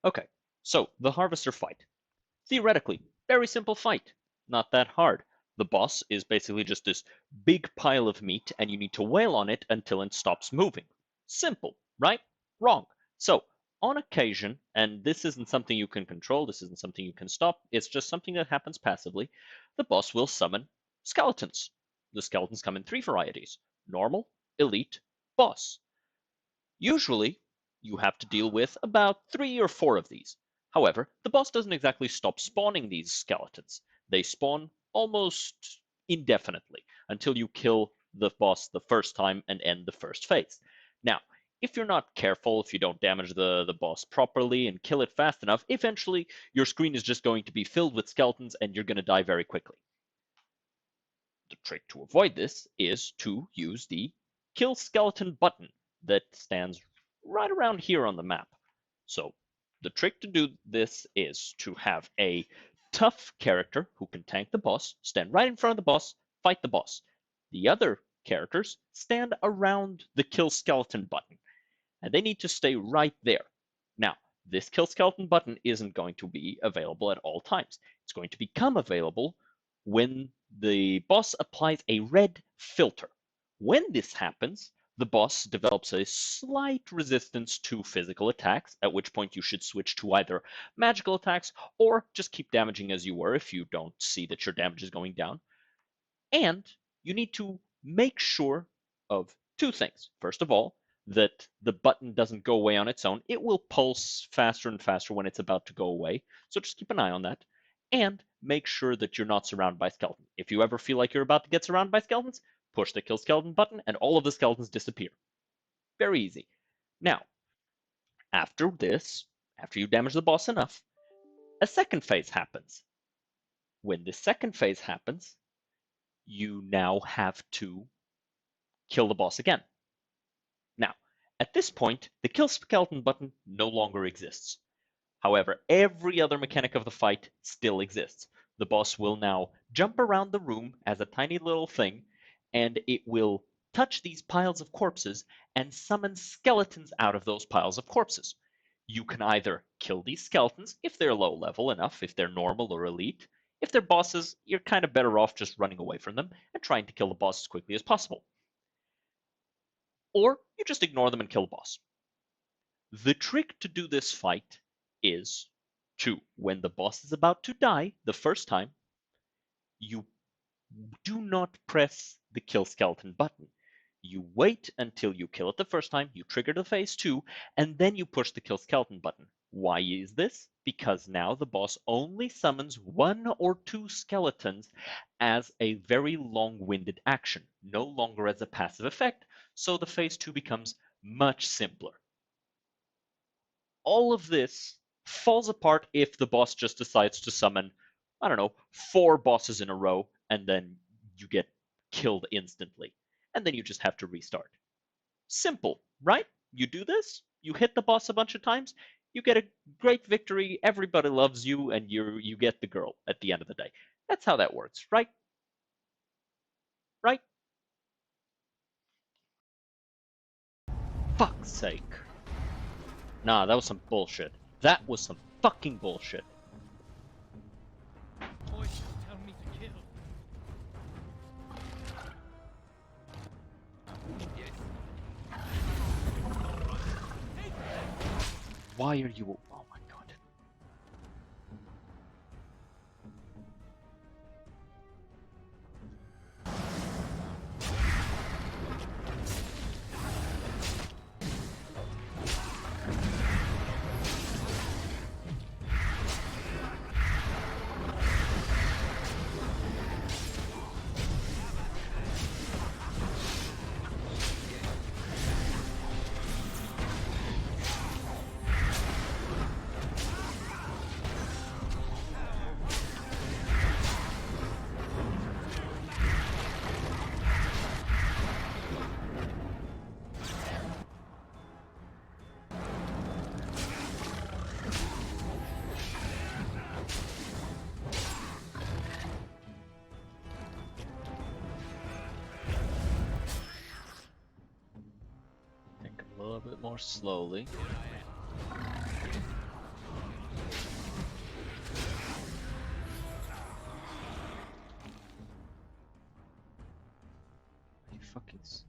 Okay, so the Harvester fight. Theoretically, very simple fight. Not that hard. The boss is basically just this big pile of meat, and you need to wail on it until it stops moving. Simple, right? Wrong. So, on occasion, and this isn't something you can control, this isn't something you can stop, it's just something that happens passively, the boss will summon skeletons. The skeletons come in three varieties: normal, elite, boss. Usually, you have to deal with about 3 or 4 of these. However, the boss doesn't exactly stop spawning these skeletons. They spawn almost indefinitely until you kill the boss the first time and end the first phase. Now, if you're not careful, if you don't damage the boss properly and kill it fast enough, eventually your screen is just going to be filled with skeletons and you're going to die very quickly. The trick to avoid this is to use the kill skeleton button that stands right around here on the map. So the trick to do this is to have a tough character who can tank the boss, stand right in front of the boss, fight the boss. The other characters stand around the kill skeleton button, and they need to stay right there. Now, this kill skeleton button isn't going to be available at all times. It's going to become available when the boss applies a red filter. When this happens, the boss develops a slight resistance to physical attacks, at which point you should switch to either magical attacks or just keep damaging as you were if you don't see that your damage is going down. And you need to make sure of 2 things. First of all, that the button doesn't go away on its own. It will pulse faster and faster when it's about to go away. So just keep an eye on that. And make sure that you're not surrounded by skeletons. If you ever feel like you're about to get surrounded by skeletons, push the kill skeleton button and all of the skeletons disappear. Very easy. Now, after this, after you damage the boss enough, a second phase happens. When the second phase happens, you now have to kill the boss again. Now, at this point, the kill skeleton button no longer exists. However, every other mechanic of the fight still exists. The boss will now jump around the room as a tiny little thing, and it will touch these piles of corpses and summon skeletons out of those piles of corpses. You can either kill these skeletons if they're low level enough, if they're normal or elite. If they're bosses, you're kind of better off just running away from them and trying to kill the boss as quickly as possible. Or you just ignore them and kill the boss. The trick to do this fight is to, when the boss is about to die the first time, you do not press the kill skeleton button. You wait until you kill it the first time, you trigger the phase 2, and then you push the kill skeleton button. Why is this? Because now the boss only summons 1 or 2 skeletons as a very long-winded action, no longer as a passive effect, so the phase 2 becomes much simpler. All of this falls apart if the boss just decides to summon, I don't know, 4 bosses in a row, and then you get killed instantly. And then you just have to restart. Simple, right? You do this, you hit the boss a bunch of times, you get a great victory, everybody loves you, and you get the girl at the end of the day. That's how that works, right? Right? Fuck's sake. Nah, that was some bullshit. That was some fucking bullshit. Voices tell me to kill. Why are you... Oh my god. Think a little bit more slowly. these.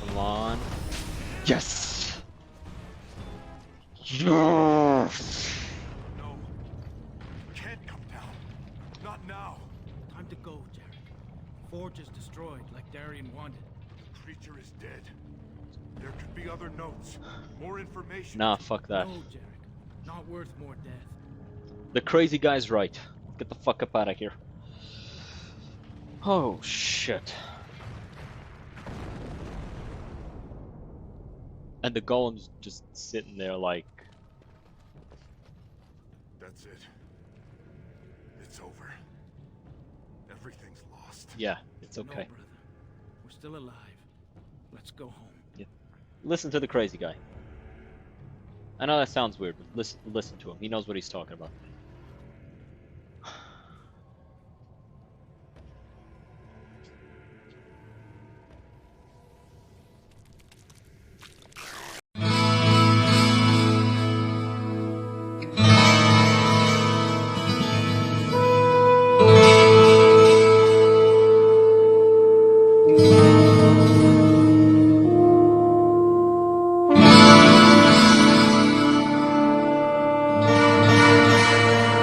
Come on. Yes! Yes! No. Can't come down. Not now. Time to go, Jarek. Forge is destroyed, like Darien wanted. The creature is dead. There could be other notes. More information. Nah, fuck that. No, Jarek. Not worth more death. The crazy guy's right. Get the fuck up out of here. Oh, shit. And the golem's just sitting there like... That's it. It's over. Everything's lost. Yeah, it's No, okay. brother. We're still alive. Let's go home. Listen to the crazy guy. I know that sounds weird, but listen to him. He knows what he's talking about.